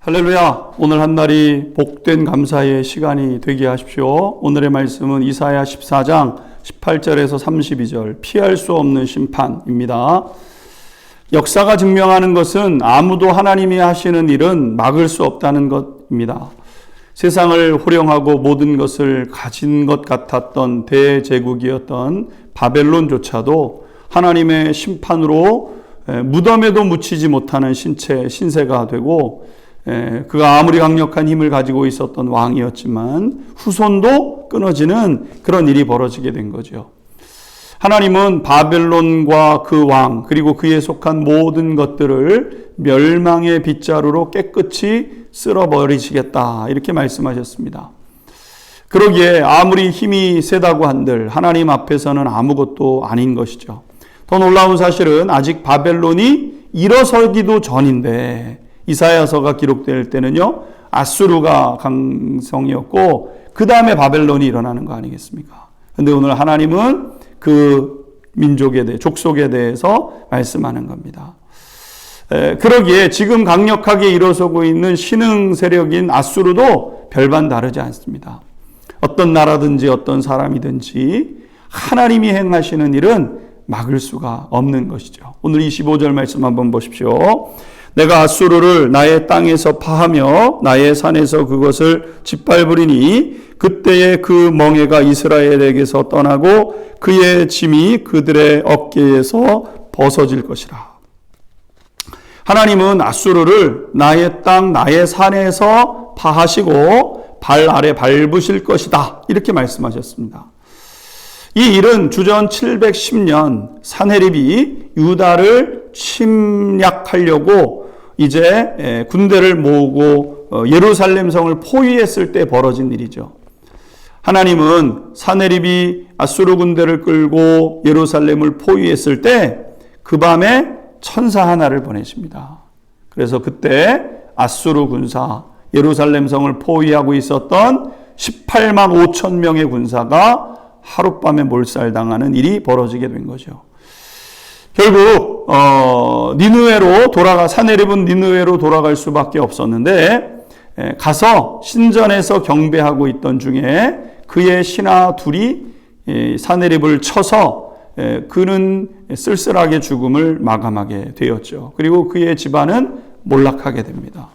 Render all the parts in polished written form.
할렐루야. 오늘 한 날이 복된 감사의 시간이 되게 하십시오. 오늘의 말씀은 이사야 14장 18절에서 32절 피할 수 없는 심판입니다. 역사가 증명하는 것은 아무도 하나님이 하시는 일은 막을 수 없다는 것입니다. 세상을 호령하고 모든 것을 가진 것 같았던 대제국이었던 바벨론조차도 하나님의 심판으로 무덤에도 묻히지 못하는 신세가 되고, 그가 아무리 강력한 힘을 가지고 있었던 왕이었지만 후손도 끊어지는 그런 일이 벌어지게 된 거죠. 하나님은 바벨론과 그 왕 그리고 그에 속한 모든 것들을 멸망의 빗자루로 깨끗이 쓸어버리시겠다 이렇게 말씀하셨습니다. 그러기에 아무리 힘이 세다고 한들 하나님 앞에서는 아무것도 아닌 것이죠. 더 놀라운 사실은 아직 바벨론이 일어서기도 전인데, 이사야서가 기록될 때는요, 아수르가 강성이었고 그 다음에 바벨론이 일어나는 거 아니겠습니까? 그런데 오늘 하나님은 그 민족에 대해, 족속에 대해서 말씀하는 겁니다. 그러기에 지금 강력하게 일어서고 있는 신흥 세력인 아수르도 별반 다르지 않습니다. 어떤 나라든지 어떤 사람이든지 하나님이 행하시는 일은 막을 수가 없는 것이죠. 오늘 25절 말씀 한번 보십시오. 내가 아수르를 나의 땅에서 파하며 나의 산에서 그것을 짓밟으리니 그때에 그 멍에가 이스라엘에게서 떠나고 그의 짐이 그들의 어깨에서 벗어질 것이라. 하나님은 아수르를 나의 땅 나의 산에서 파하시고 발 아래 밟으실 것이다 이렇게 말씀하셨습니다. 이 일은 주전 710년 산헤립이 유다를 침략하려고 이제 군대를 모으고 예루살렘 성을 포위했을 때 벌어진 일이죠. 하나님은 산헤립이 아수르 군대를 끌고 예루살렘을 포위했을 때 그 밤에 천사 하나를 보내십니다. 그래서 그때 아수르 군사, 예루살렘 성을 포위하고 있었던 18만 5천 명의 군사가 하룻밤에 몰살당하는 일이 벌어지게 된 거죠. 결국 산헤립은 니느웨로 돌아갈 수밖에 없었는데, 가서 신전에서 경배하고 있던 중에 그의 신하 둘이 산헤립을 쳐서 그는 쓸쓸하게 죽음을 마감하게 되었죠. 그리고 그의 집안은 몰락하게 됩니다.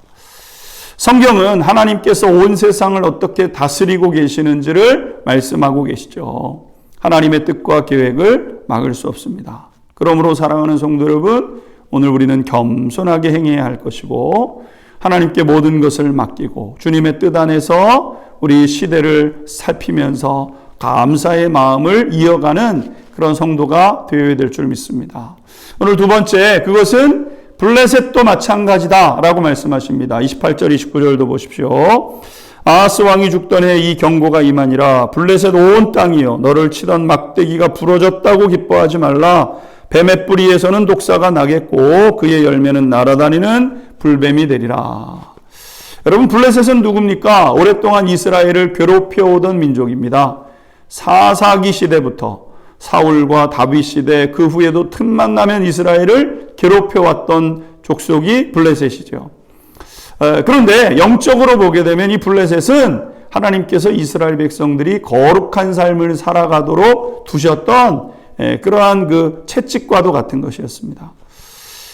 성경은 하나님께서 온 세상을 어떻게 다스리고 계시는지를 말씀하고 계시죠. 하나님의 뜻과 계획을 막을 수 없습니다. 그러므로 사랑하는 성도 여러분, 오늘 우리는 겸손하게 행해야 할 것이고 하나님께 모든 것을 맡기고 주님의 뜻 안에서 우리 시대를 살피면서 감사의 마음을 이어가는 그런 성도가 되어야 될 줄 믿습니다. 오늘 두 번째, 그것은 블레셋도 마찬가지다라고 말씀하십니다. 28절 29절도 보십시오. 아하스 왕이 죽던 해 이 경고가 임하니라. 블레셋 온 땅이여 너를 치던 막대기가 부러졌다고 기뻐하지 말라. 뱀의 뿌리에서는 독사가 나겠고 그의 열매는 날아다니는 불뱀이 되리라. 여러분, 블레셋은 누굽니까? 오랫동안 이스라엘을 괴롭혀오던 민족입니다. 사사기 시대부터 사울과 다윗 시대, 그 후에도 틈만 나면 이스라엘을 괴롭혀왔던 족속이 블레셋이죠. 그런데 영적으로 보게 되면 이 블레셋은 하나님께서 이스라엘 백성들이 거룩한 삶을 살아가도록 두셨던 그러한 그 채찍과도 같은 것이었습니다.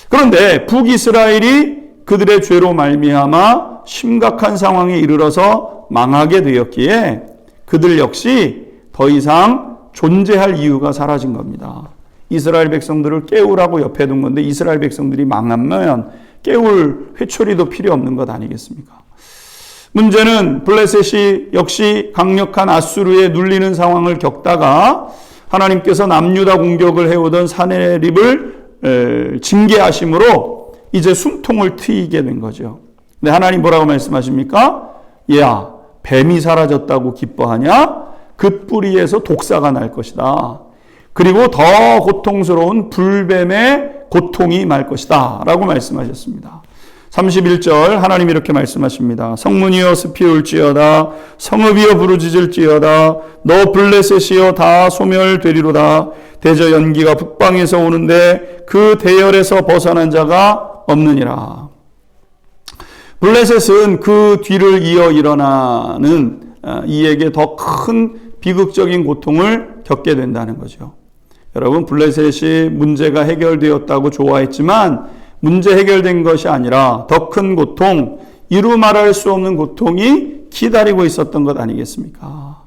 그런데 북이스라엘이 그들의 죄로 말미암아 심각한 상황에 이르러서 망하게 되었기에 그들 역시 더 이상 존재할 이유가 사라진 겁니다. 이스라엘 백성들을 깨우라고 옆에 둔 건데 이스라엘 백성들이 망하면 깨울 회초리도 필요 없는 것 아니겠습니까? 문제는 블레셋이 역시 강력한 아수르에 눌리는 상황을 겪다가 하나님께서 남유다 공격을 해오던 산헤립을 징계하심으로 이제 숨통을 트이게 된 거죠. 근데 하나님 뭐라고 말씀하십니까? 야, 뱀이 사라졌다고 기뻐하냐? 그 뿌리에서 독사가 날 것이다. 그리고 더 고통스러운 불뱀의 고통이 말 것이다 라고 말씀하셨습니다. 31절 하나님 이렇게 말씀하십니다. 성문이여 습히 울지어다 성읍이여 부르짖을지어다 너 블레셋이여 다 소멸되리로다. 대저 연기가 북방에서 오는데 그 대열에서 벗어난 자가 없느니라. 블레셋은 그 뒤를 이어 일어나는 이에게 더 큰 비극적인 고통을 겪게 된다는 거죠. 여러분, 블레셋이 문제가 해결되었다고 좋아했지만 문제 해결된 것이 아니라 더 큰 고통, 이루 말할 수 없는 고통이 기다리고 있었던 것 아니겠습니까?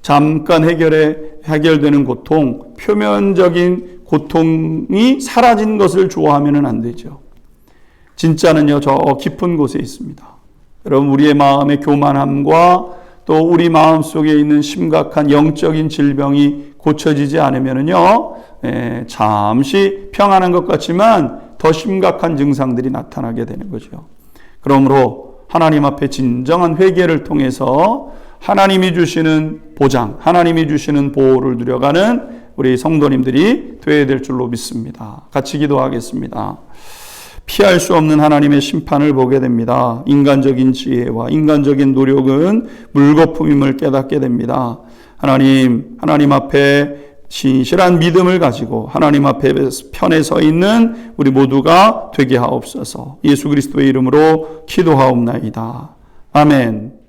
잠깐 해결되는 고통, 표면적인 고통이 사라진 것을 좋아하면 안 되죠. 진짜는요, 저 깊은 곳에 있습니다. 여러분, 우리의 마음의 교만함과 또 우리 마음 속에 있는 심각한 영적인 질병이 고쳐지지 않으면요, 잠시 평안한 것 같지만 더 심각한 증상들이 나타나게 되는 거죠. 그러므로 하나님 앞에 진정한 회개를 통해서 하나님이 주시는 보장, 하나님이 주시는 보호를 누려가는 우리 성도님들이 되어야 될 줄로 믿습니다. 같이 기도하겠습니다. 피할 수 없는 하나님의 심판을 보게 됩니다. 인간적인 지혜와 인간적인 노력은 물거품임을 깨닫게 됩니다. 하나님 앞에 신실한 믿음을 가지고 하나님 앞에 편에 서 있는 우리 모두가 되게 하옵소서. 예수 그리스도의 이름으로 기도하옵나이다. 아멘.